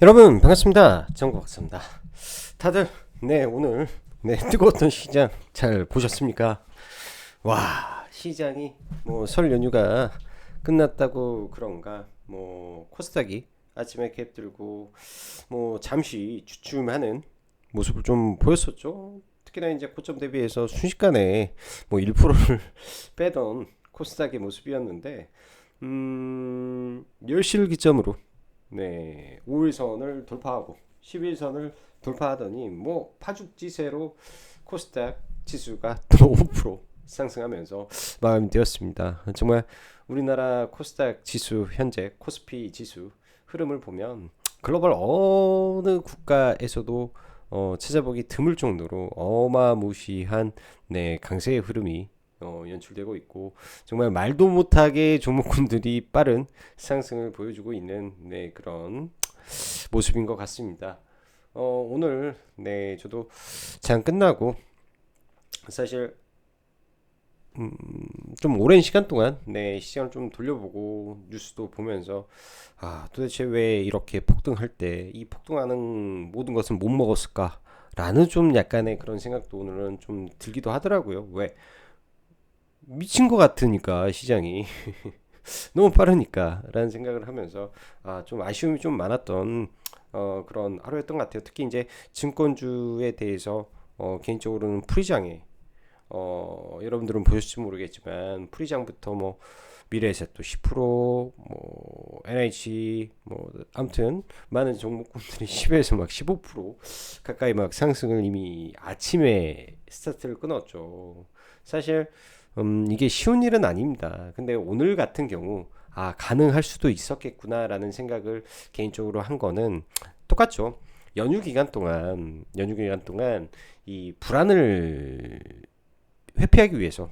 여러분 반갑습니다. 정국박사입니다. 다들 오늘 뜨거웠던 시장 잘 보셨습니까? 와, 시장이 뭐 설 연휴가 끝났다고 그런가 뭐 코스닥이 아침에 갭 들고 뭐 잠시 주춤하는 모습을 좀 보였었죠. 특히나 이제 고점 대비해서 순식간에 뭐 1%를 빼던 코스닥의 모습이었는데 10시를 기점으로 5일선을 돌파하고 11선을 돌파하더니 뭐 파죽지세로 코스닥 지수가 또 5% 상승하면서 마감이 되었습니다. 정말 우리나라 코스닥 지수 현재 코스피 지수 흐름을 보면 글로벌 어느 국가에서도 찾아보기 드물 정도로 어마무시한 강세의 흐름이 연출되고 있고 정말 말도 못하게 종목군들이 빠른 상승을 보여주고 있는 그런 모습인 것 같습니다. 오늘 저도 장 끝나고 사실 좀 오랜 시간 동안 시장을 좀 돌려보고 뉴스도 보면서 도대체 왜 이렇게 폭등할 때 이 폭등하는 모든 것은 못 먹었을까 라는 좀 약간의 그런 생각도 오늘은 좀 들기도 하더라고요. 왜 미친 것 같으니까 시장이 너무 빠르니까 라는 생각을 하면서 좀 아쉬움이 좀 많았던 그런 하루였던 것 같아요. 특히 이제 증권주에 대해서 개인적으로는 프리장에 여러분들은 보셨을지 모르겠지만 프리장부터 뭐 미래에셋도 10%, 뭐 NH 뭐 아무튼 많은 종목군들이 10에서 막 15% 가까이 막 상승을 이미 아침에 스타트를 끊었죠. 사실 이게 쉬운 일은 아닙니다. 근데 오늘 같은 경우 가능할 수도 있었겠구나라는 생각을 개인적으로 한 거는 똑같죠. 연휴 기간 동안 이 불안을 회피하기 위해서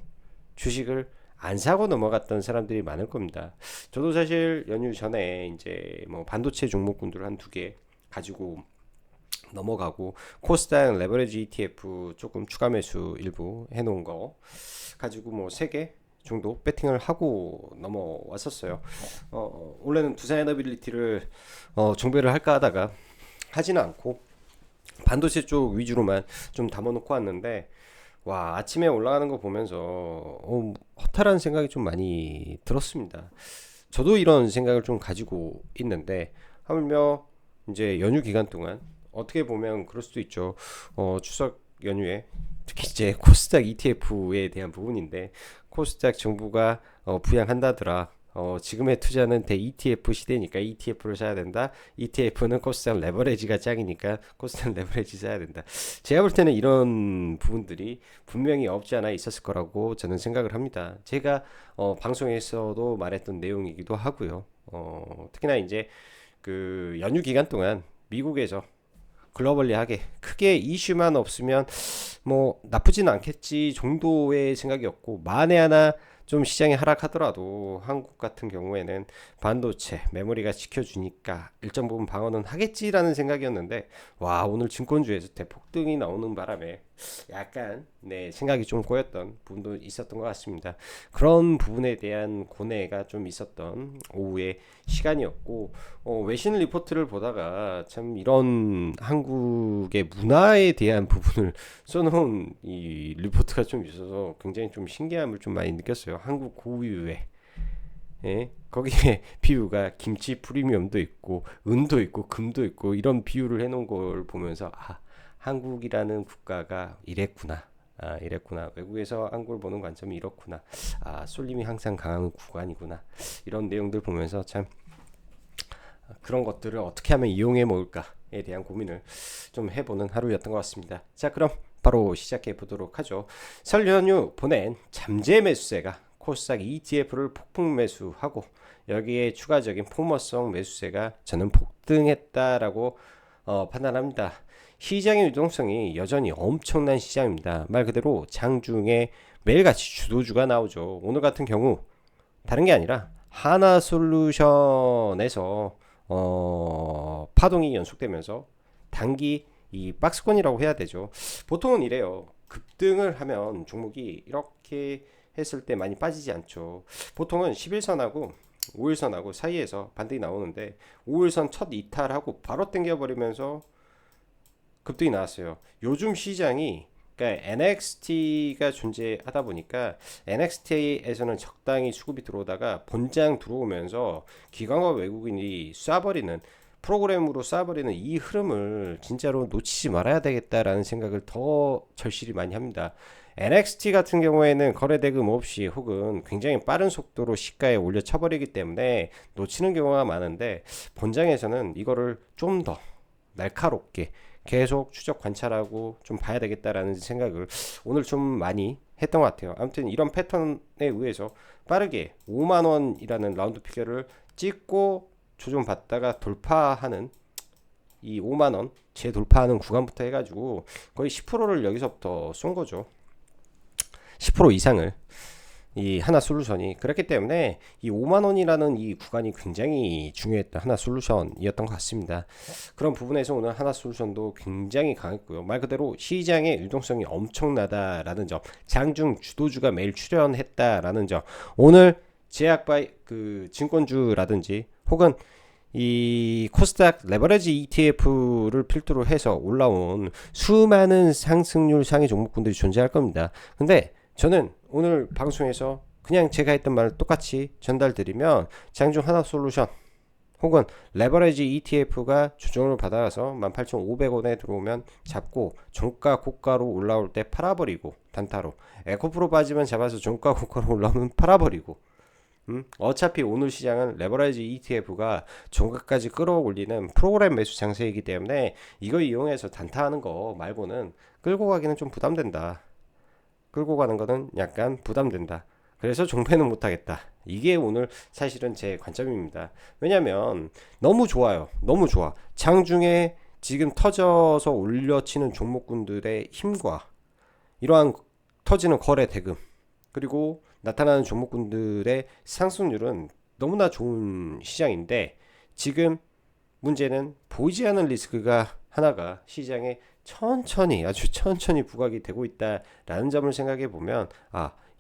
주식을 안 사고 넘어갔던 사람들이 많을 겁니다. 저도 사실 연휴 전에 이제 뭐 반도체 종목군들 한 두 개 가지고 넘어가고 코스닥 레버리지 ETF 조금 추가 매수 일부 해놓은 거 가지고 뭐 세 개 정도 배팅을 하고 넘어왔었어요. 원래는 두산 에너빌리티를 정배를 할까 하다가 하지는 않고 반도체 쪽 위주로만 좀 담아놓고 왔는데 와, 아침에 올라가는 거 보면서 허탈한 생각이 좀 많이 들었습니다. 저도 이런 생각을 좀 가지고 있는데 하물며 이제 연휴 기간 동안 어떻게 보면 그럴 수도 있죠. 추석 연휴에 특히 이제 코스닥 ETF에 대한 부분인데 코스닥 정부가 부양한다더라. 지금의 투자는 대 ETF 시대니까 ETF를 사야 된다. ETF는 코스닥 레버리지가 짱이니까 코스닥 레버리지 사야 된다. 제가 볼 때는 이런 부분들이 분명히 없지 않아 있었을 거라고 저는 생각을 합니다. 제가 방송에서도 말했던 내용이기도 하고요. 특히나 이제 그 연휴 기간 동안 미국에서 글로벌리하게 크게 이슈만 없으면 뭐 나쁘진 않겠지 정도의 생각이었고 만에 하나 좀 시장이 하락하더라도 한국 같은 경우에는 반도체 메모리가 지켜주니까 일정 부분 방어는 하겠지라는 생각이었는데 와 오늘 증권주에서 대폭등이 나오는 바람에 약간 생각이 좀 꼬였던 부분도 있었던 것 같습니다. 그런 부분에 대한 고뇌가 좀 있었던 오후의 시간이었고 외신 리포트를 보다가 참 이런 한국의 문화에 대한 부분을 써놓은 이 리포트가 좀 있어서 굉장히 좀 신기함을 좀 많이 느꼈어요. 한국 고유의 거기에 비유가 김치 프리미엄도 있고 은도 있고 금도 있고 이런 비유를 해놓은 걸 보면서 한국이라는 국가가 이랬구나. 외국에서 한국을 보는 관점이 이렇구나. 쏠림이 항상 강한 구간이구나. 이런 내용들 보면서 참 그런 것들을 어떻게 하면 이용해 먹을까에 대한 고민을 좀 해보는 하루였던 것 같습니다. 자, 그럼 바로 시작해 보도록 하죠. 설 연휴 보낸 잠재 매수세가 코스닥 ETF를 폭풍 매수하고 여기에 추가적인 포머성 매수세가 저는 폭등했다라고 판단합니다. 시장의 유동성이 여전히 엄청난 시장입니다. 말 그대로 장중에 매일같이 주도주가 나오죠. 오늘 같은 경우 다른 게 아니라 하나솔루션에서 파동이 연속되면서 단기 이 박스권이라고 해야 되죠. 보통은 이래요. 급등을 하면 종목이 이렇게 했을 때 많이 빠지지 않죠. 보통은 11선하고 5일선하고 사이에서 반등이 나오는데 5일선 첫 이탈하고 바로 땡겨버리면서 급등이 나왔어요. 요즘 시장이 그러니까 NXT가 존재하다 보니까 NXT에서는 적당히 수급이 들어오다가 본장 들어오면서 기관과 외국인이 쏴버리는 프로그램으로 쏴버리는 이 흐름을 진짜로 놓치지 말아야 되겠다라는 생각을 더 절실히 많이 합니다. NXT 같은 경우에는 거래 대금 없이 혹은 굉장히 빠른 속도로 시가에 올려 쳐버리기 때문에 놓치는 경우가 많은데 본장에서는 이거를 좀 더 날카롭게 계속 추적 관찰하고 좀 봐야 되겠다라는 생각을 오늘 좀 많이 했던 것 같아요. 아무튼 이런 패턴에 의해서 빠르게 5만원이라는 라운드 피겨를 찍고 조정받다가 돌파하는 이 5만원 재돌파하는 구간부터 해가지고 거의 10%를 여기서부터 쏜 거죠. 10% 이상을 이 하나솔루션이. 그렇기 때문에 이 5만원이라는 이 구간이 굉장히 중요했던 하나솔루션이었던 것 같습니다. 그런 부분에서 오늘 하나솔루션도 굉장히 강했고요. 말 그대로 시장의 유동성이 엄청나다라는 점, 장중 주도주가 매일 출현했다라는 점, 오늘 제약바이 그 증권주라든지 혹은 이 코스닥 레버리지 ETF를 필두로 해서 올라온 수많은 상승률 상위 종목군들이 존재할 겁니다. 근데 저는 오늘 방송에서 그냥 제가 했던 말을 똑같이 전달드리면 장중 하나솔루션 혹은 레버리지 ETF가 조정을 받아서 18,500원에 들어오면 잡고 종가 고가로 올라올 때 팔아버리고, 단타로 에코프로 빠지면 잡아서 종가 고가로 올라오면 팔아버리고, 어차피 오늘 시장은 레버리지 ETF가 종가까지 끌어올리는 프로그램 매수 장세이기 때문에 이거 이용해서 단타하는 거 말고는 끌고 가기는 좀 부담된다. 끌고 가는 거는 약간 부담된다. 그래서 종패는 못하겠다. 이게 오늘 사실은 제 관점입니다. 왜냐면 너무 좋아요. 너무 좋아. 장중에 지금 터져서 올려치는 종목군들의 힘과 이러한 터지는 거래 대금, 그리고 나타나는 종목군들의 상승률은 너무나 좋은 시장인데, 지금 문제는 보이지 않는 리스크가 하나가 시장에 천천히, 아주 천천히 부각이 되고 있다라는 점을 생각해 보면,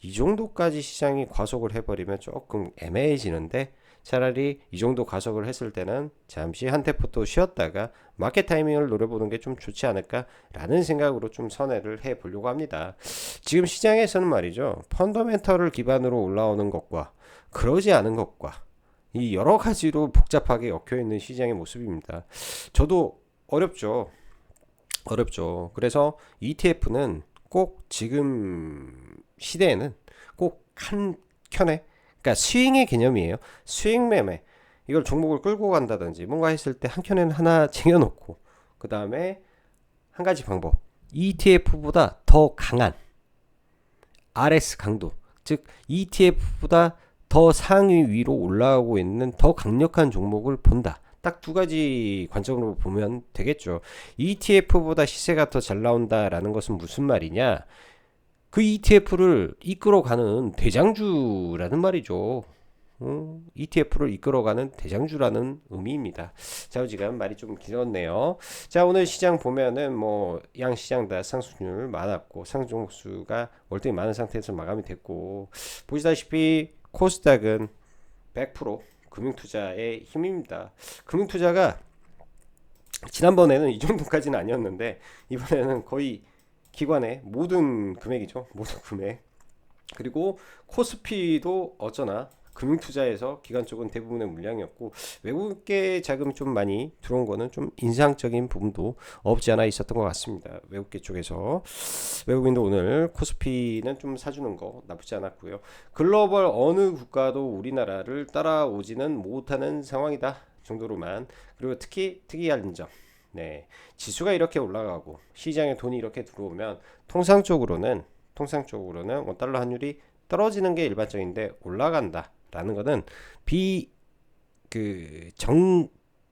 이 정도까지 시장이 과속을 해버리면 조금 애매해지는데, 차라리 이 정도 과속을 했을 때는 잠시 한 테포도 쉬었다가 마켓 타이밍을 노려보는 게 좀 좋지 않을까라는 생각으로 좀 선회를 해 보려고 합니다. 지금 시장에서는 말이죠, 펀더멘털을 기반으로 올라오는 것과 그러지 않은 것과 이 여러 가지로 복잡하게 엮여 있는 시장의 모습입니다. 저도 어렵죠. 그래서 ETF는 꼭 지금 시대에는 꼭 한 켠에, 그러니까 스윙의 개념이에요. 스윙 매매. 이걸 종목을 끌고 간다든지 뭔가 했을 때 한 켠에는 하나 쟁여놓고, 그 다음에 한 가지 방법, ETF보다 더 강한 RS 강도, 즉 ETF보다 더 상위 위로 올라가고 있는 더 강력한 종목을 본다. 딱 두 가지 관점으로 보면 되겠죠. ETF보다 시세가 더 잘 나온다라는 것은 무슨 말이냐? 그 ETF를 이끌어가는 대장주라는 말이죠. ETF를 이끌어가는 대장주라는 의미입니다. 자, 지금 말이 좀 길었네요. 자, 오늘 시장 보면은 뭐 양시장 다 상승률 많았고 상승 종목수가 월등히 많은 상태에서 마감이 됐고, 보시다시피 코스닥은 100% 금융투자의 힘입니다. 금융투자가 지난번에는 이 정도까지는 아니었는데 이번에는 거의 기관의 모든 금액이죠. 모든 금액. 그리고 코스피도 어쩌나 금융투자에서 기관 쪽은 대부분의 물량이었고, 외국계 자금이 좀 많이 들어온 거는 좀 인상적인 부분도 없지 않아 있었던 것 같습니다. 외국계 쪽에서 외국인도 오늘 코스피는 좀 사주는 거 나쁘지 않았고요. 글로벌 어느 국가도 우리나라를 따라오지는 못하는 상황이다 정도로만. 그리고 특히 특이한 점, 네, 지수가 이렇게 올라가고 시장에 돈이 이렇게 들어오면 통상적으로는 원달러 환율이 떨어지는 게 일반적인데 올라간다라는 것은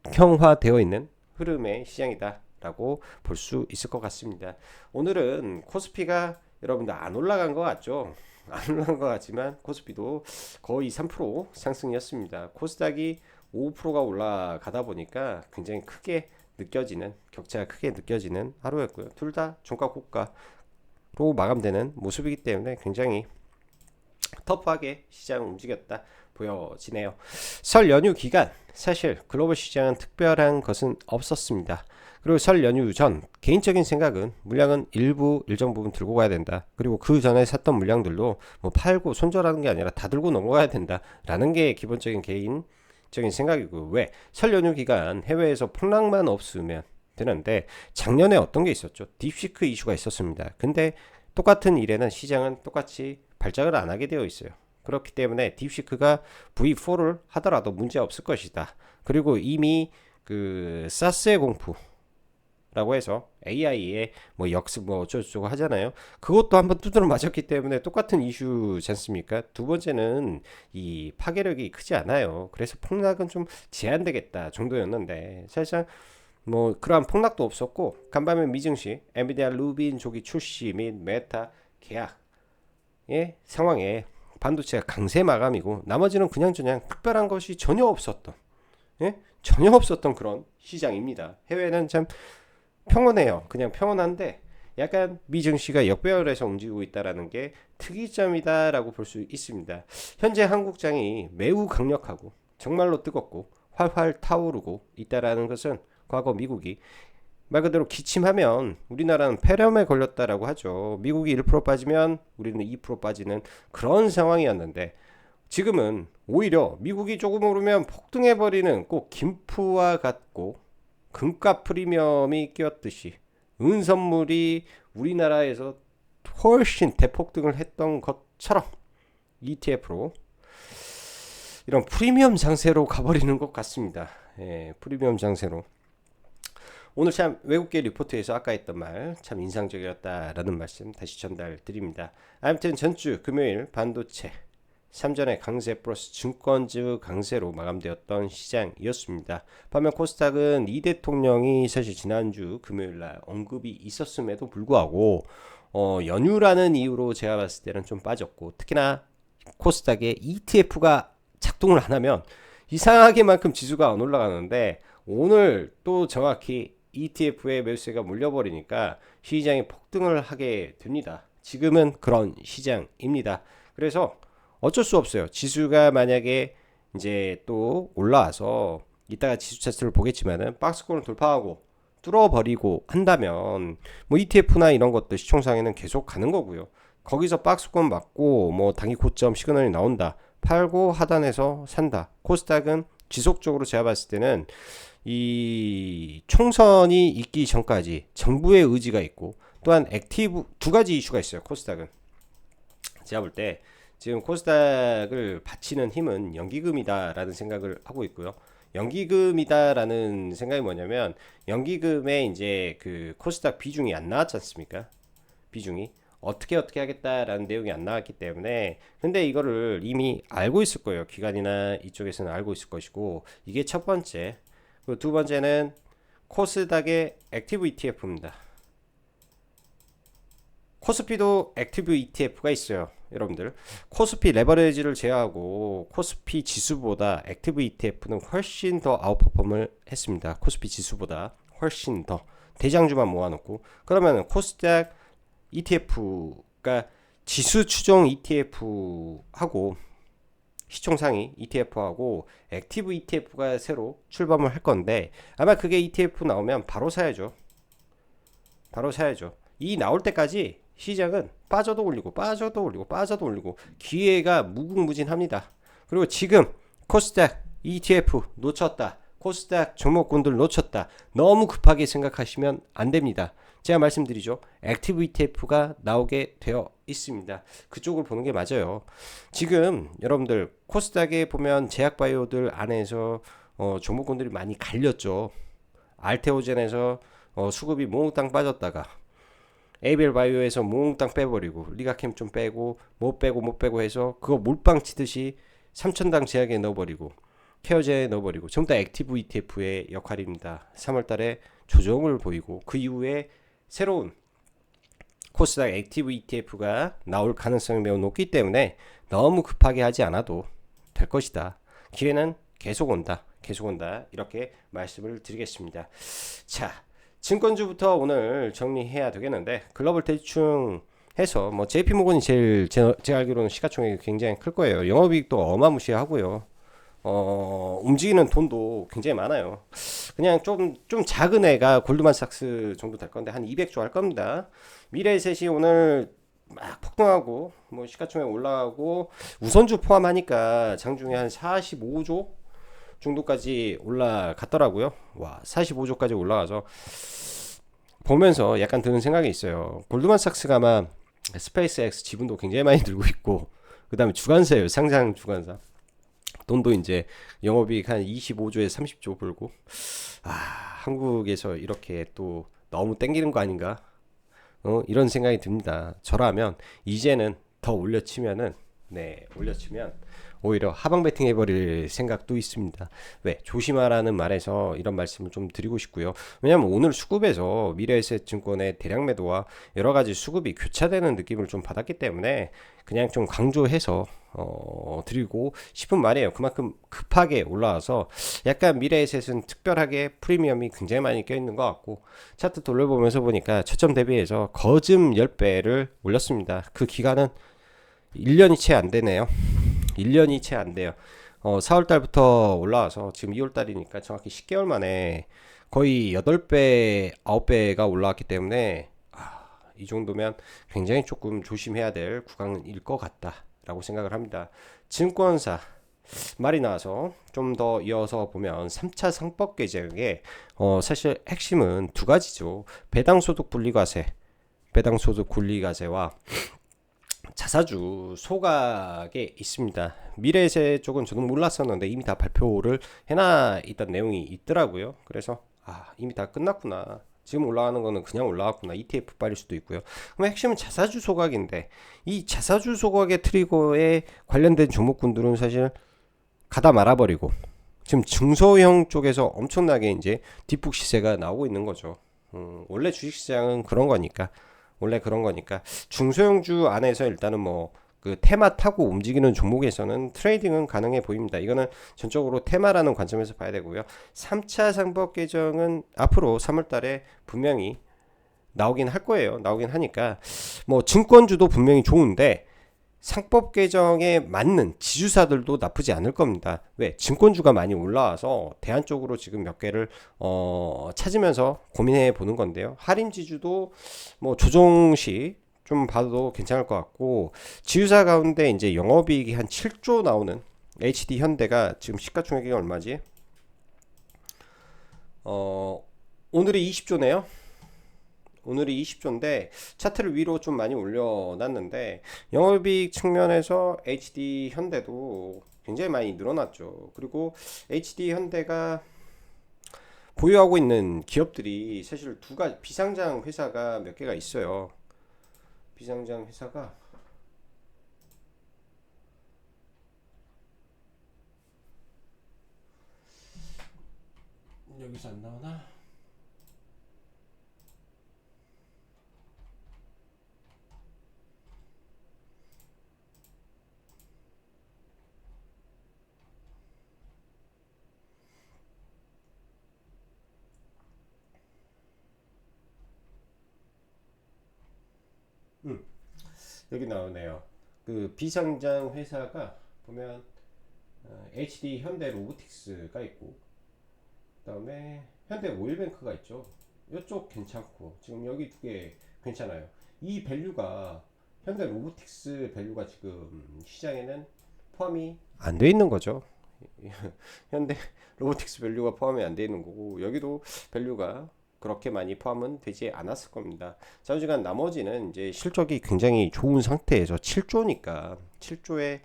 정형화되어 있는 흐름의 시장이다라고 볼 수 있을 것 같습니다. 오늘은 코스피가 여러분들 안 올라간 것 같죠? 안 올라간 것 같지만 코스피도 거의 3% 상승이었습니다. 코스닥이 5%가 올라가다 보니까 굉장히 크게 느껴지는, 격차가 크게 느껴지는 하루였고요. 둘 다 종가 고가로 마감되는 모습이기 때문에 굉장히 터프하게 시장 움직였다. 보여지네요. 설 연휴 기간 사실 글로벌 시장은 특별한 것은 없었습니다. 그리고 설 연휴 전 개인적인 생각은 물량은 일정 부분 들고 가야 된다. 그리고 그 전에 샀던 물량들도 뭐 팔고 손절하는 게 아니라 다 들고 넘어가야 된다라는 게 기본적인 개인적인 생각이고, 왜 설 연휴 기간 해외에서 폭락만 없으면 되는데 작년에 어떤 게 있었죠? 딥시크 이슈가 있었습니다. 근데 똑같은 일에는 시장은 똑같이 발작을 안 하게 되어 있어요. 그렇기 때문에 딥시크가 V4를 하더라도 문제 없을 것이다. 그리고 이미 그 사스의 공포라고 해서 AI의 뭐 역습 뭐 어쩌고저쩌고 하잖아요. 그것도 한번 두드러 맞았기 때문에 똑같은 이슈지 않습니까? 두 번째는 이 파괴력이 크지 않아요. 그래서 폭락은 좀 제한되겠다 정도였는데 사실상 뭐 그러한 폭락도 없었고, 간밤에 미증시 엔비디아 루빈 조기 출시 및 메타 계약의 상황에 반도체가 강세 마감이고, 나머지는 그냥저냥 특별한 것이 전혀 없었던, 예? 전혀 없었던 그런 시장입니다. 해외는 참 평온해요. 그냥 평온한데 약간 미증시가 역배열해서 움직이고 있다라는 게 특이점이다라고 볼 수 있습니다. 현재 한국장이 매우 강력하고 정말로 뜨겁고 활활 타오르고 있다라는 것은, 과거 미국이 말 그대로 기침하면 우리나라는 폐렴에 걸렸다라고 하죠. 미국이 1% 빠지면 우리는 2% 빠지는 그런 상황이었는데, 지금은 오히려 미국이 조금 오르면 폭등해버리는 꼭 김프와 같고 금값 프리미엄이 끼었듯이 은선물이 우리나라에서 훨씬 대폭등을 했던 것처럼 ETF로 이런 프리미엄 장세로 가버리는 것 같습니다. 예, 프리미엄 장세로. 오늘 참 외국계 리포트에서 아까 했던 말 참 인상적이었다라는 말씀 다시 전달 드립니다. 아무튼 전주 금요일 반도체 3전의 강세 플러스 증권주 강세로 마감되었던 시장이었습니다. 반면 코스닥은 이 대통령이 사실 지난주 금요일날 언급이 있었음에도 불구하고 연휴라는 이유로 제가 봤을 때는 좀 빠졌고, 특히나 코스닥의 ETF가 작동을 안 하면 이상하게만큼 지수가 안 올라가는데, 오늘 또 정확히 ETF에 매수세가 몰려버리니까 시장이 폭등을 하게 됩니다. 지금은 그런 시장입니다. 그래서 어쩔 수 없어요. 지수가 만약에 이제 또 올라와서 이따가 지수 차트를 보겠지만은 박스권을 돌파하고 뚫어버리고 한다면 뭐 ETF나 이런 것들 시총상에는 계속 가는 거고요. 거기서 박스권 맞고 뭐 단기 고점 시그널이 나온다, 팔고 하단에서 산다. 코스닥은 지속적으로 제가 봤을 때는 이 총선이 있기 전까지 정부의 의지가 있고, 또한 액티브 두 가지 이슈가 있어요. 코스닥은 제가 볼 때 지금 코스닥을 받치는 힘은 연기금이다라는 생각을 하고 있고요. 연기금이다라는 생각이 뭐냐면, 연기금에 이제 그 코스닥 비중이 안 나왔지 않습니까? 비중이 어떻게 하겠다라는 내용이 안 나왔기 때문에, 근데 이거를 이미 알고 있을 거예요. 기관이나 이쪽에서는 알고 있을 것이고, 이게 첫 번째. 그리고 두 번째는 코스닥의 액티브 ETF입니다. 코스피도 액티브 ETF가 있어요. 여러분들, 코스피 레버리지를 제외하고 코스피 지수보다 액티브 ETF는 훨씬 더 아웃퍼폼을 했습니다. 코스피 지수보다 훨씬 더 대장주만 모아놓고, 그러면 코스닥 ETF가 지수 추종 ETF하고 시총상위 ETF하고 액티브 ETF가 새로 출범을 할 건데, 아마 그게 ETF 나오면 바로 사야죠. 바로 사야죠. 이 나올 때까지 시장은 빠져도 올리고 기회가 무궁무진합니다. 그리고 지금 코스닥 ETF 놓쳤다, 코스닥 종목군들 놓쳤다, 너무 급하게 생각하시면 안 됩니다. 제가 말씀드리죠. 액티브 ETF가 나오게 되어 있습니다. 그쪽을 보는 게 맞아요. 지금 여러분들 코스닥에 보면 제약바이오들 안에서 종목군들이 많이 갈렸죠. 알테오젠에서 수급이 몽땅 빠졌다가 에이벨 바이오에서 몽땅 빼버리고, 리가캠 좀 빼고 못 빼고 해서 그거 몰빵 치듯이 3,000당 제약에 넣어버리고 케어제에 넣어버리고, 전부 다 액티브 ETF의 역할입니다. 3월달에 조정을 보이고 그 이후에 새로운 코스닥 액티브 ETF가 나올 가능성이 매우 높기 때문에 너무 급하게 하지 않아도 될 것이다. 기회는 계속 온다. 이렇게 말씀을 드리겠습니다. 자, 증권주부터 오늘 정리해야 되겠는데, 글로벌 대충 해서 뭐 JP모건이 제일 제가 알기로는 시가총액이 굉장히 클 거예요. 영업이익도 어마무시하고요. 움직이는 돈도 굉장히 많아요. 그냥 좀 작은 애가 골드만삭스 정도 될 건데 한 200조 할 겁니다. 미래에셋이 오늘 막 폭등하고 뭐 시가총액 올라가고 우선주 포함하니까 장중에 한 45조 정도까지 올라갔더라고요. 와, 45조까지 올라가서 보면서 약간 드는 생각이 있어요. 골드만삭스가 아마 스페이스X 지분도 굉장히 많이 들고 있고, 그 다음에 주관사예요. 상장 주관사. 돈도 이제 영업이익 한 25조에 30조 벌고, 한국에서 이렇게 또 너무 땡기는 거 아닌가? 이런 생각이 듭니다. 저라면 이제는 더 올려치면은, 네, 올려치면 오히려 하방 베팅 해버릴 생각도 있습니다. 왜? 조심하라는 말에서 이런 말씀을 좀 드리고 싶고요. 왜냐하면 오늘 수급에서 미래에셋 증권의 대량 매도와 여러 가지 수급이 교차되는 느낌을 좀 받았기 때문에 그냥 좀 강조해서 드리고 싶은 말이에요. 그만큼 급하게 올라와서 약간 미래에셋은 특별하게 프리미엄이 굉장히 많이 껴있는 것 같고, 차트 돌려보면서 보니까 저점 대비해서 거즘 10배를 올렸습니다. 그 기간은 1년이 채 안 되네요. 1년이 채 안 돼요. 4월 달부터 올라와서 지금 2월 달이니까 정확히 10개월 만에 거의 8배, 9배가 올라왔기 때문에 이 정도면 굉장히 조금 조심해야 될 구간일 것 같다라고 생각을 합니다. 증권사 말이 나와서 좀 더 이어서 보면 3차 상법 개정에 사실 핵심은 두 가지죠. 배당소득 분리과세, 배당소득 분리과세와 자사주 소각에 있습니다. 미래에셋 쪽은 저는 몰랐었는데 이미 다 발표를 해놔 있던 내용이 있더라고요. 그래서 이미 다 끝났구나. 지금 올라가는 거는 그냥 올라갔구나. ETF 빨릴 수도 있고요. 그럼 핵심은 자사주 소각인데, 이 자사주 소각의 트리거에 관련된 종목군들은 사실 가다 말아버리고 지금 중소형 쪽에서 엄청나게 이제 뒷북 시세가 나오고 있는 거죠. 원래 주식시장은 그런 거니까. 원래 그런 거니까 중소형주 안에서 일단은 뭐 그 테마 타고 움직이는 종목에서는 트레이딩은 가능해 보입니다. 이거는 전적으로 테마라는 관점에서 봐야 되고요. 3차 상법 개정은 앞으로 3월 달에 분명히 나오긴 할 거예요. 나오긴 하니까 뭐 증권주도 분명히 좋은데 상법 개정에 맞는 지주사들도 나쁘지 않을 겁니다. 왜? 증권주가 많이 올라와서 대안 쪽으로 지금 몇 개를 찾으면서 고민해 보는 건데요. 할인 지주도 뭐 조정시 좀 봐도 괜찮을 것 같고, 지주사 가운데 이제 영업이익이 한 7조 나오는 HD 현대가 지금 시가총액이 얼마지? 오늘이 20조네요. 오늘이 20조인데 차트를 위로 좀 많이 올려놨는데 영업이익 측면에서 HD 현대도 굉장히 많이 늘어났죠. 그리고 HD 현대가 보유하고 있는 기업들이 사실 두 가지 비상장 회사가 몇 개가 있어요. 비상장 회사가 여기서 안 나오나? 여기 나오네요. 그 비상장 회사가 보면 HD 현대 로보틱스가 있고, 그다음에 현대 오일뱅크가 있죠. 이쪽 괜찮고 지금 여기 두 개 괜찮아요. 이 밸류가 현대 로보틱스 밸류가 지금 시장에는 포함이 안 돼 있는 거죠. 현대 로보틱스 밸류가 포함이 안 돼 있는 거고, 여기도 밸류가 그렇게 많이 포함은 되지 않았을 겁니다. 자우지간 나머지는 이제 실적이 굉장히 좋은 상태에서 7조니까 7조에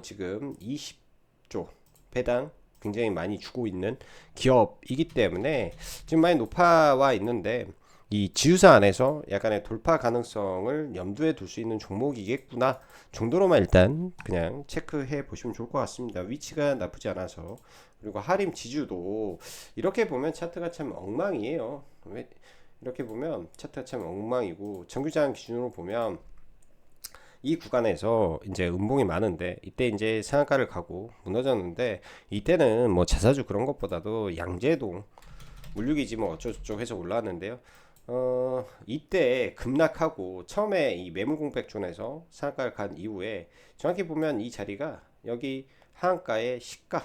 지금 20조 배당 굉장히 많이 주고 있는 기업이기 때문에 지금 많이 높아와 있는데, 이 지주사 안에서 약간의 돌파 가능성을 염두에 둘 수 있는 종목이겠구나 정도로만 일단 그냥 체크해 보시면 좋을 것 같습니다. 위치가 나쁘지 않아서. 그리고 하림 지주도 이렇게 보면 차트가 참 엉망이에요. 이렇게 보면 차트가 참 엉망이고, 정규장 기준으로 보면 이 구간에서 이제 음봉이 많은데 이때 이제 상한가를 가고 무너졌는데, 이때는 뭐 자사주 그런 것보다도 양재동 물류기지 뭐 어쩌고저쩌고 해서 올라왔는데요. 이때 급락하고 처음에 이 매물 공백존에서 상한가를 간 이후에 정확히 보면 이 자리가 여기 하한가의 시가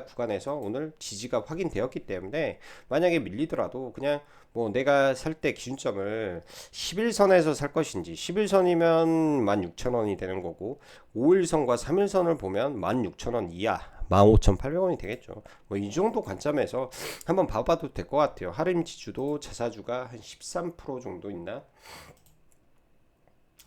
구간에서 오늘 지지가 확인되었기 때문에 만약에 밀리더라도 그냥 뭐 내가 살 때 기준점을 11선에서 살 것인지 11선이면 16,000원이 되는 거고 5일선과 3일선을 보면 16,000원 이하 15,800원이 되겠죠. 뭐 이 정도 관점에서 한번 봐봐도 될 것 같아요. 하림 지주도 자사주가 한 13% 정도 있나?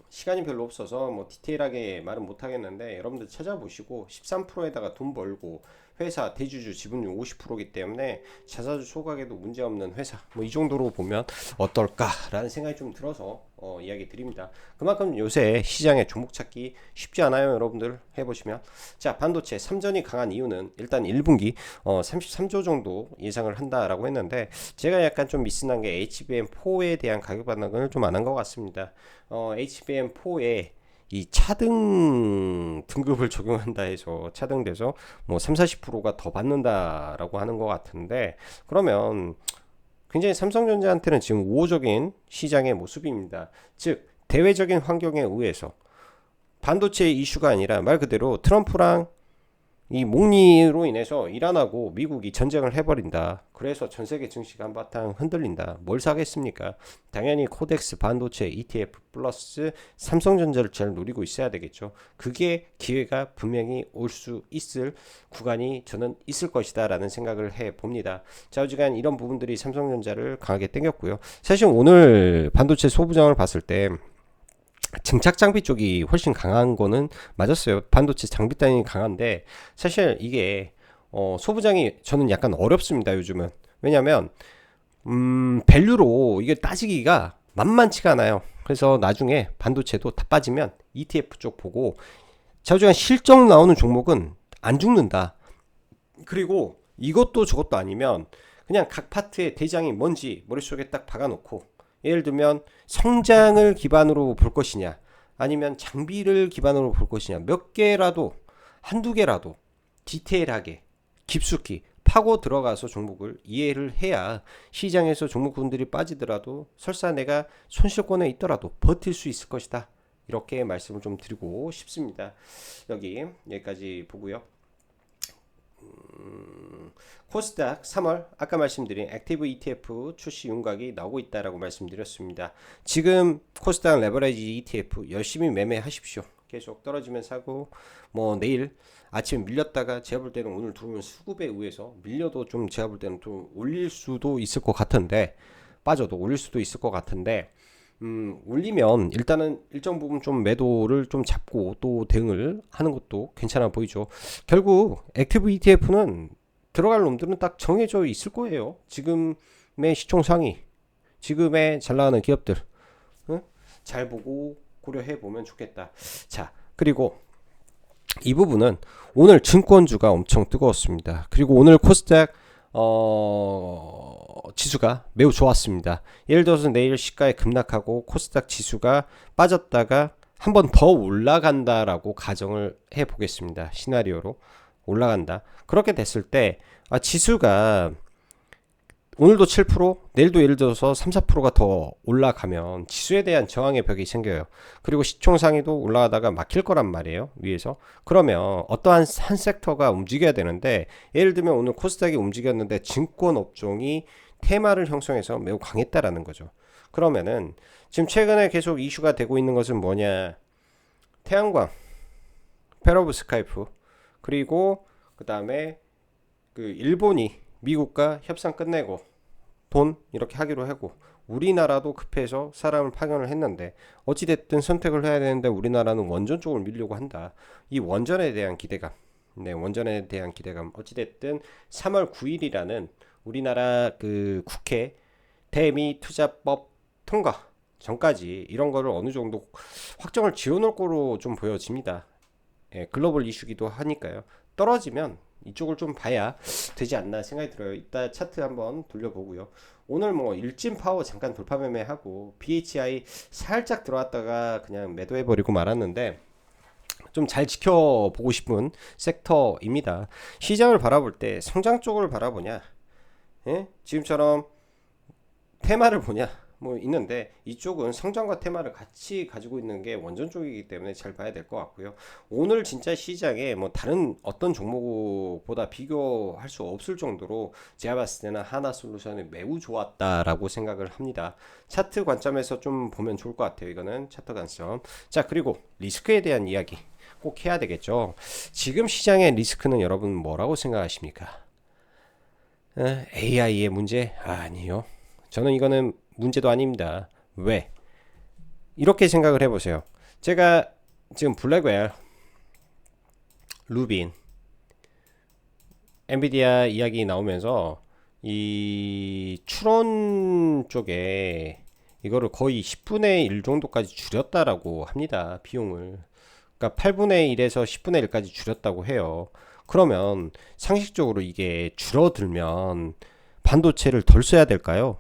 시간이 별로 없어서 뭐 디테일하게 말은 못 하겠는데 여러분들 찾아보시고 13%에다가 돈 벌고 회사 대주주 지분율 50%이기 때문에 자사주 소각에도 문제없는 회사 뭐 이 정도로 보면 어떨까라는 생각이 좀 들어서 이야기 드립니다. 그만큼 요새 시장에 종목 찾기 쉽지 않아요. 여러분들 해보시면 자 반도체 3전이 강한 이유는 일단 1분기 33조 정도 예상을 한다라고 했는데 제가 약간 좀 미스난 게 HBM4에 대한 가격 반응을 좀 안 한 것 같습니다. HBM4에 이 차등 등급을 적용한다 해서 차등돼서 뭐 3, 40%가 더 받는다라고 하는 것 같은데 그러면 굉장히 삼성전자한테는 지금 우호적인 시장의 모습입니다. 즉 대외적인 환경에 의해서 반도체 이슈가 아니라 말 그대로 트럼프랑 이 목리로 인해서 이란하고 미국이 전쟁을 해버린다. 그래서 전 세계 증시가 한바탕 흔들린다. 뭘 사겠습니까? 당연히 코덱스 반도체 ETF 플러스 삼성전자를 잘 노리고 있어야 되겠죠. 그게 기회가 분명히 올 수 있을 구간이 저는 있을 것이다 라는 생각을 해봅니다. 좌우지간 이런 부분들이 삼성전자를 강하게 땡겼고요. 사실 오늘 반도체 소부장을 봤을 때 증착 장비 쪽이 훨씬 강한 거는 맞았어요. 반도체 장비 단이 강한데 사실 이게 소부장이 저는 약간 어렵습니다. 요즘은 왜냐면 밸류로 이게 따지기가 만만치가 않아요. 그래서 나중에 반도체도 다 빠지면 ETF 쪽 보고 자주간 실적 나오는 종목은 안 죽는다. 그리고 이것도 저것도 아니면 그냥 각 파트의 대장이 뭔지 머릿속에 딱 박아놓고 예를 들면 성장을 기반으로 볼 것이냐 아니면 장비를 기반으로 볼 것이냐 몇 개라도 한두 개라도 디테일하게 깊숙이 파고 들어가서 종목을 이해를 해야 시장에서 종목군들이 빠지더라도 설사 내가 손실권에 있더라도 버틸 수 있을 것이다. 이렇게 말씀을 좀 드리고 싶습니다. 여기까지 보고요. 코스닥 3월 아까 말씀드린 액티브 ETF 출시 윤곽이 나오고 있다라고 말씀드렸습니다. 지금 코스닥 레버리지 ETF 열심히 매매하십시오. 계속 떨어지면 사고 뭐 내일 아침에 밀렸다가 제가 볼 때는 오늘 들어오는 수급에 의해서 밀려도 좀 제가 볼 때는 좀 올릴 수도 있을 것 같은데 빠져도 올릴 수도 있을 것 같은데 올리면 일단은 일정 부분 좀 매도를 좀 잡고 또 대응을 하는 것도 괜찮아 보이죠. 결국 액티브 ETF는 들어갈 놈들은 딱 정해져 있을 거예요. 지금의 시총 상위, 지금의 잘 나가는 기업들, 응? 잘 보고 고려해 보면 좋겠다. 자, 그리고 이 부분은 오늘 증권주가 엄청 뜨거웠습니다. 그리고 오늘 코스닥 지수가 매우 좋았습니다. 예를 들어서 내일 시가에 급락하고 코스닥 지수가 빠졌다가 한 번 더 올라간다라고 가정을 해 보겠습니다. 시나리오로 올라간다. 그렇게 됐을 때 지수가 오늘도 7% 내일도 예를 들어서 3, 4%가 더 올라가면 지수에 대한 저항의 벽이 생겨요. 그리고 시총 상위도 올라가다가 막힐 거란 말이에요. 위에서. 그러면 어떠한 한 섹터가 움직여야 되는데 예를 들면 오늘 코스닥이 움직였는데 증권 업종이 테마를 형성해서 매우 강했다라는 거죠. 그러면은 지금 최근에 계속 이슈가 되고 있는 것은 뭐냐? 태양광, 페로브스카이프 그리고 그 다음에 그 일본이 미국과 협상 끝내고 돈 이렇게 하기로 하고 우리나라도 급해서 사람을 파견을 했는데 어찌됐든 선택을 해야 되는데 우리나라는 원전 쪽을 밀려고 한다. 이 원전에 대한 기대감, 원전에 대한 기대감. 어찌됐든 3월 9일이라는 우리나라 그 국회 대미 투자법 통과 전까지 이런 거를 어느 정도 확정을 지어놓을 거로 좀 보여집니다. 글로벌 이슈기도 하니까요. 떨어지면 이쪽을 좀 봐야 되지 않나 생각이 들어요. 이따 차트 한번 돌려보고요. 오늘 뭐 일진 파워 잠깐 돌파 매매하고 BHI 살짝 들어왔다가 그냥 매도해버리고 말았는데 좀 잘 지켜보고 싶은 섹터입니다. 시장을 바라볼 때 성장 쪽을 바라보냐? 지금처럼 테마를 보냐 뭐 있는데 이쪽은 성장과 테마를 같이 가지고 있는 게 원전 쪽이기 때문에 잘 봐야 될 것 같고요. 오늘 진짜 시장에 뭐 다른 어떤 종목보다 비교할 수 없을 정도로 제가 봤을 때는 하나솔루션이 매우 좋았다라고 생각을 합니다. 차트 관점에서 좀 보면 좋을 것 같아요. 이거는 차트 관점. 자, 그리고 리스크에 대한 이야기 꼭 해야 되겠죠. 지금 시장의 리스크는 여러분 뭐라고 생각하십니까? AI의 문제? 아니요. 저는 이거는 문제도 아닙니다. 왜? 이렇게 생각을 해보세요. 제가 지금 블랙웰, 루빈, 엔비디아 이야기 나오면서 이 추론 쪽에 이거를 거의 10분의 1 정도까지 줄였다라고 합니다. 비용을. 그러니까 8분의 1에서 10분의 1까지 줄였다고 해요. 그러면 상식적으로 이게 줄어들면 반도체를 덜 써야 될까요?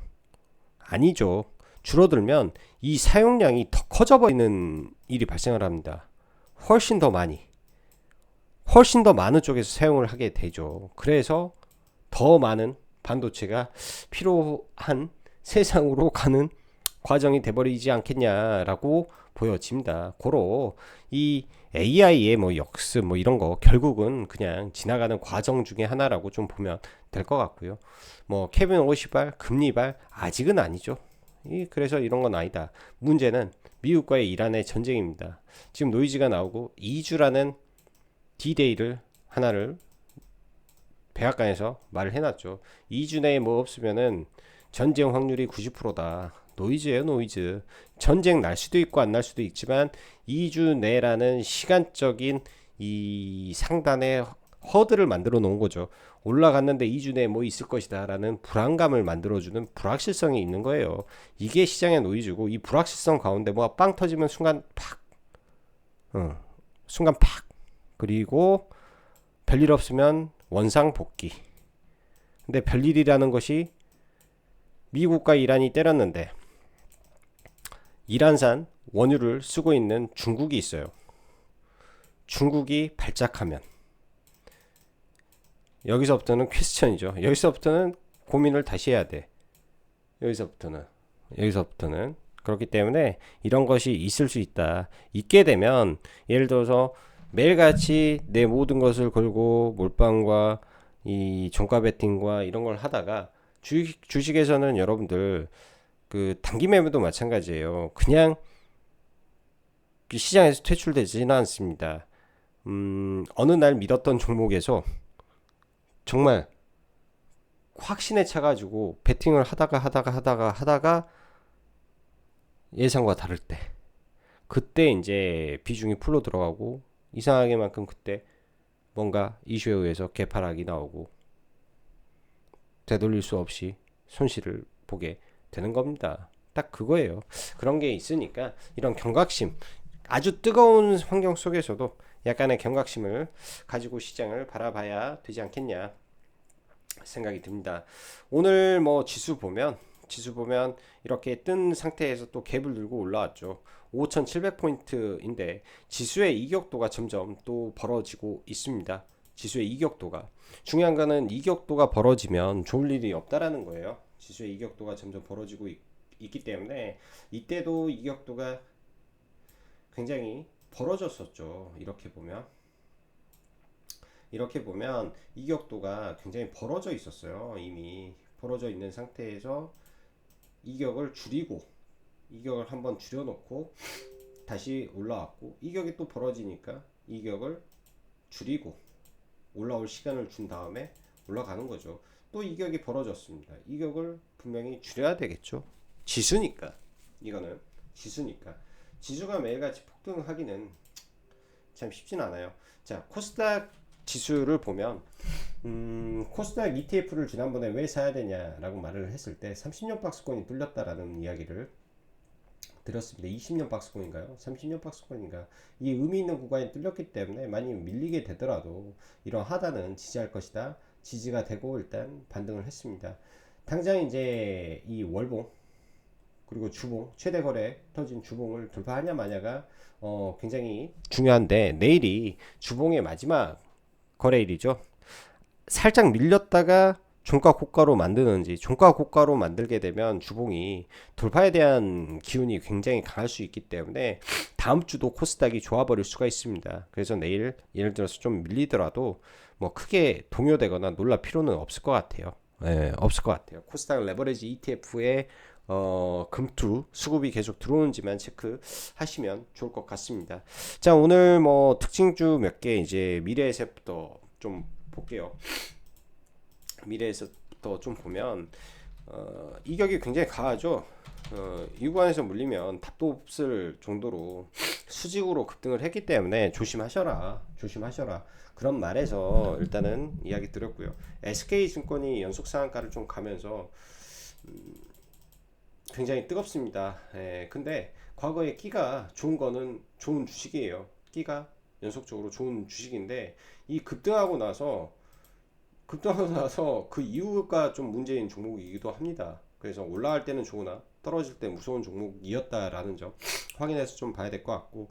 아니죠. 줄어들면 이 사용량이 더 커져 버리는 일이 발생을 합니다. 훨씬 더 많이. 훨씬 더 많은 쪽에서 사용을 하게 되죠. 그래서 더 많은 반도체가 필요한 세상으로 가는 과정이 돼버리지 않겠냐라고 보여집니다. 고로 이 AI의 뭐 역습 뭐 이런 거 결국은 그냥 지나가는 과정 중에 하나라고 좀 보면 될 것 같고요. 뭐 케빈 오시발 금리발 아직은 아니죠. 그래서 이런 건 아니다. 문제는 미국과의 이란의 전쟁입니다. 지금 노이즈가 나오고 2주라는 D-Day를 하나를 백악관에서 말을 해놨죠. 2주 내에 뭐 없으면은 전쟁 확률이 90%다. 노이즈예요, 노이즈. 전쟁 날 수도 있고 안 날 수도 있지만 2주 내라는 시간적인 이 상단의 허들을 만들어 놓은 거죠. 올라갔는데 2주 내에 뭐 있을 것이다 라는 불안감을 만들어주는 불확실성이 있는 거예요. 이게 시장의 노이즈고 이 불확실성 가운데 뭐가 빵 터지면 순간 팍 순간 팍 그리고 별일 없으면 원상 복귀. 근데 별일이라는 것이 미국과 이란이 때렸는데 이란산 원유를 쓰고 있는 중국이 있어요. 중국이 발작하면 여기서부터는 퀘스천이죠. 여기서부터는 고민을 다시 해야 돼. 여기서부터는 그렇기 때문에 이런 것이 있을 수 있다. 있게 되면 예를 들어서 매일같이 내 모든 것을 걸고 몰빵과 이 종가 베팅과 이런 걸 하다가 주식에서는 여러분들 그 단기 매매도 마찬가지예요. 그냥 시장에서 퇴출되지는 않습니다. 어느 날 믿었던 종목에서 정말 확신에 차가지고 베팅을 하다가 예상과 다를 때 그때 이제 비중이 풀로 들어가고 이상하게만큼 그때 뭔가 이슈에 의해서 개파락이 나오고 되돌릴 수 없이 손실을 보게 되는 겁니다. 딱 그거예요. 그런 게 있으니까 이런 경각심, 아주 뜨거운 환경 속에서도 약간의 경각심을 가지고 시장을 바라봐야 되지 않겠냐 생각이 듭니다. 오늘 뭐 지수 보면 이렇게 뜬 상태에서 또 갭을 들고 올라왔죠. 5,700포인트인데 지수의 이격도가 점점 또 벌어지고 있습니다. 지수의 이격도가 중요한 거는 이격도가 벌어지면 좋을 일이 없다라는 거예요. 지수의 이격도가 점점 벌어지고 있기 때문에 이때도 이격도가 굉장히 벌어졌었죠. 이렇게 보면 이격도가 굉장히 벌어져 있었어요. 이미 벌어져 있는 상태에서 이격을 한번 줄여놓고 다시 올라왔고 이격이 또 벌어지니까 이격을 줄이고 올라올 시간을 준 다음에 올라가는 거죠. 또 이격이 벌어졌습니다. 이격을 분명히 줄여야 되겠죠. 지수니까 지수가 매일같이 폭등하기는 참 쉽진 않아요. 자, 코스닥 지수를 보면 코스닥 ETF를 지난번에 왜 사야 되냐라고 말을 했을 때 30년 박스권이 뚫렸다라는 이야기를 드렸습니다. 20년 박스권인가요? 30년 박스권인가? 이 의미 있는 구간이 뚫렸기 때문에 많이 밀리게 되더라도 이런 하단은 지지할 것이다. 지지가 되고 일단 반등을 했습니다. 당장 이제 이 월봉 그리고 주봉 최대 거래 터진 주봉을 돌파하냐 마냐가 굉장히 중요한데 내일이 주봉의 마지막 거래일이죠. 살짝 밀렸다가 종가 고가로 만드는지. 종가 고가로 만들게 되면 주봉이 돌파에 대한 기운이 굉장히 강할 수 있기 때문에 다음 주도 코스닥이 좋아버릴 수가 있습니다. 그래서 내일 예를 들어서 좀 밀리더라도 뭐 크게 동요되거나 놀랄 필요는 없을 것 같아요. 예, 없을 것 같아요. 코스닥 레버리지 ETF에 금투 수급이 계속 들어오는지만 체크하시면 좋을 것 같습니다. 자, 오늘 뭐 특징주 몇 개 이제 미래에서부터 좀 볼게요. 미래에서부터 좀 보면 이격이 굉장히 강하죠. 이 구간에서 물리면 답도 없을 정도로 수직으로 급등을 했기 때문에 조심하셔라, 조심하셔라. 그런 말에서 일단은 이야기 드렸고요. SK증권이 연속 상한가를 좀 가면서 굉장히 뜨겁습니다. 예, 근데 과거에 끼가 좋은 거는 좋은 주식이에요. 끼가 연속적으로 좋은 주식인데 이 급등하고 나서 그 이유가 좀 문제인 종목이기도 합니다. 그래서 올라갈 때는 좋으나 떨어질 때 무서운 종목이었다라는 점 확인해서 좀 봐야 될 것 같고,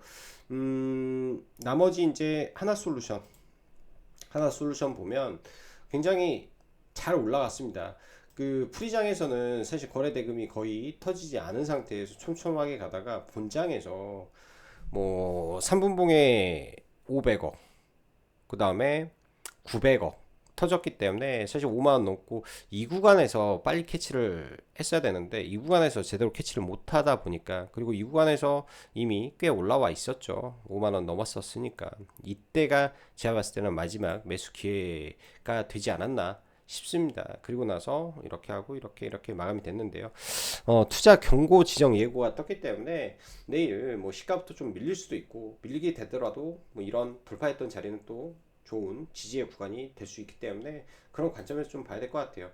나머지 이제 하나솔루션 보면 굉장히 잘 올라갔습니다. 그 프리장에서는 사실 거래 대금이 거의 터지지 않은 상태에서 촘촘하게 가다가 본장에서 뭐 3분봉에 500억, 그 다음에 900억 터졌기 때문에 사실 5만원 넘고 이 구간에서 빨리 캐치를 했어야 되는데 이 구간에서 제대로 캐치를 못 하다 보니까, 그리고 이 구간에서 이미 꽤 올라와 있었죠. 5만원 넘었었으니까 이때가 제가 봤을 때는 마지막 매수 기회가 되지 않았나 싶습니다. 그리고 나서 이렇게 하고 이렇게 마감이 됐는데요. 투자 경고 지정 예고가 떴기 때문에 내일 뭐 시가부터 좀 밀릴 수도 있고, 밀리게 되더라도 뭐 이런 돌파했던 자리는 또 좋은 지지의 구간이 될 수 있기 때문에 그런 관점에서 좀 봐야 될 것 같아요.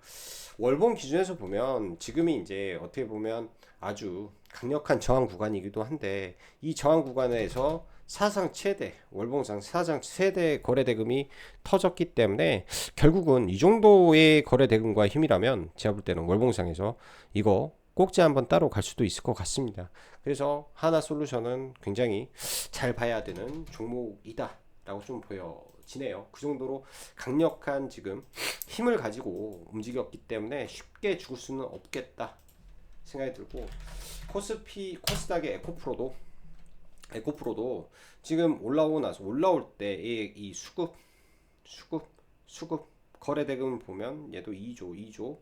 월봉 기준에서 보면 지금이 이제 어떻게 보면 아주 강력한 저항 구간이기도 한데, 이 저항 구간에서 사상 최대 월봉상 사상 최대 거래 대금이 터졌기 때문에 결국은 이 정도의 거래 대금과 힘이라면 제가 볼 때는 월봉상에서 이거 꼭지 한번 따로 갈 수도 있을 것 같습니다. 그래서 하나솔루션은 굉장히 잘 봐야 되는 종목이다 라고 좀 보여지네요. 그 정도로 강력한 지금 힘을 가지고 움직였기 때문에 쉽게 죽을 수는 없겠다 생각이 들고, 코스닥의 에코프로도 지금 올라오고 나서 올라올 때 이 수급 거래 대금 보면 얘도 2조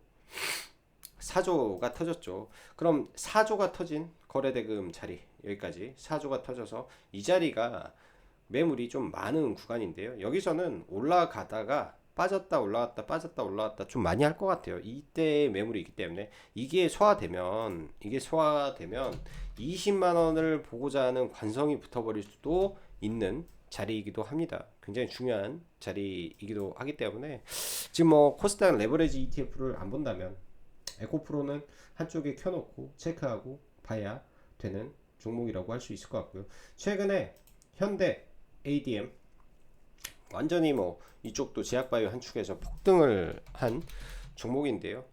4조가 터졌죠. 그럼 4조가 터진 거래 대금 자리, 여기까지 4조가 터져서 이 자리가 매물이 좀 많은 구간인데요. 여기서는 올라가다가 빠졌다 올라갔다 좀 많이 할 것 같아요. 이때의 매물이 있기 때문에 이게 소화되면 20만 원을 보고자 하는 관성이 붙어버릴 수도 있는 자리이기도 합니다. 굉장히 중요한 자리이기도 하기 때문에 지금 뭐 코스닥 레버리지 ETF를 안 본다면 에코프로는 한쪽에 켜놓고 체크하고 봐야 되는 종목이라고 할 수 있을 것 같고요. 최근에 현대 ADM 완전히 뭐 이쪽도 제약바이오 한 축에서 폭등을 한 종목인데요.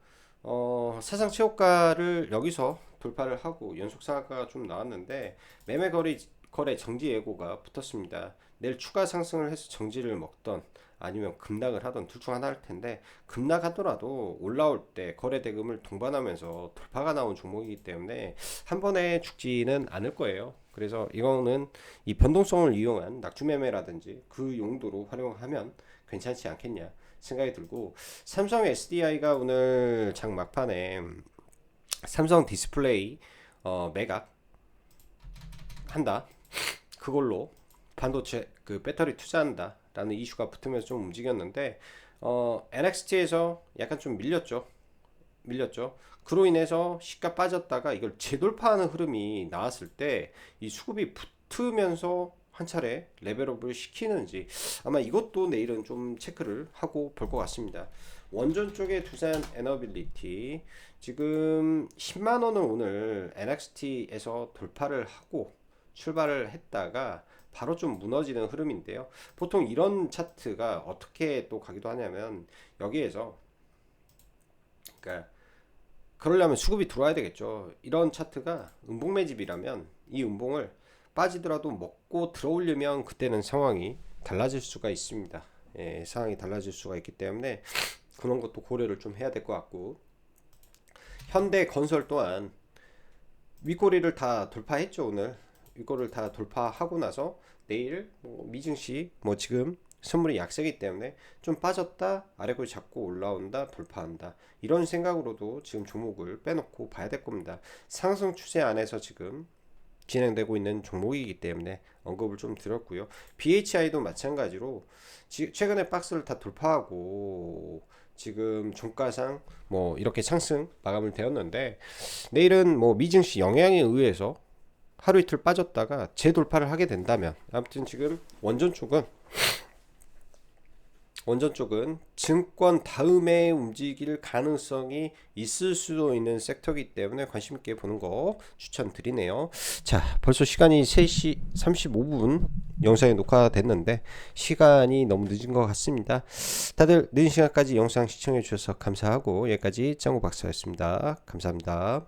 사상 최고가를 여기서 돌파를 하고 연속 상한가가 좀 나왔는데 매매 거래 정지 예고가 붙었습니다. 내일 추가 상승을 해서 정지를 먹던 아니면 급락을 하던 둘 중 하나 할 텐데, 급락하더라도 올라올 때 거래 대금을 동반하면서 돌파가 나온 종목이기 때문에 한 번에 죽지는 않을 거예요. 그래서 이거는 이 변동성을 이용한 낙주 매매라든지 그 용도로 활용하면 괜찮지 않겠냐 생각이 들고, 삼성 SDI가 오늘 장 막판에 삼성 디스플레이 매각 한다, 그걸로 반도체 그 배터리 투자한다 라는 이슈가 붙으면서 좀 움직였는데, NXT에서 약간 좀 밀렸죠. 그로 인해서 시가 빠졌다가 이걸 재돌파하는 흐름이 나왔을 때 이 수급이 붙으면서 한 차례 레벨업을 시키는지, 아마 이것도 내일은 좀 체크를 하고 볼 것 같습니다. 원전 쪽에 두산 에너빌리티 지금 10만원을 오늘 NXT에서 돌파를 하고 출발을 했다가 바로 좀 무너지는 흐름인데요. 보통 이런 차트가 어떻게 또 가기도 하냐면, 여기에서 그러니까 그러려면 수급이 들어와야 되겠죠. 이런 차트가 음봉 매집이라면 이 음봉을 빠지더라도 먹고 들어오려면 그때는 상황이 달라질 수가 있습니다. 예, 상황이 달라질 수가 있기 때문에 그런 것도 고려를 좀 해야 될 것 같고, 현대건설 또한 윗꼬리를 다 돌파했죠. 오늘 윗꼬리를 다 돌파하고 나서 내일 뭐 미증시 뭐 지금 선물이 약세기 때문에 좀 빠졌다 아래꼬리 잡고 올라온다 돌파한다, 이런 생각으로도 지금 종목을 빼놓고 봐야 될 겁니다. 상승 추세 안에서 지금 진행되고 있는 종목이기 때문에 언급을 좀 드렸고요. BHI도 마찬가지로 최근에 박스를 다 돌파하고 지금 종가상 뭐 이렇게 상승 마감을 되었는데, 내일은 뭐 미증시 영향에 의해서 하루 이틀 빠졌다가 재돌파를 하게 된다면, 아무튼 지금 원전 쪽은 증권 다음에 움직일 가능성이 있을 수도 있는 섹터이기 때문에 관심 있게 보는 거 추천드리네요. 자, 벌써 시간이 3시 35분 영상이 녹화됐는데 시간이 너무 늦은 것 같습니다. 다들 늦은 시간까지 영상 시청해 주셔서 감사하고, 여기까지 짱구 박사였습니다. 감사합니다.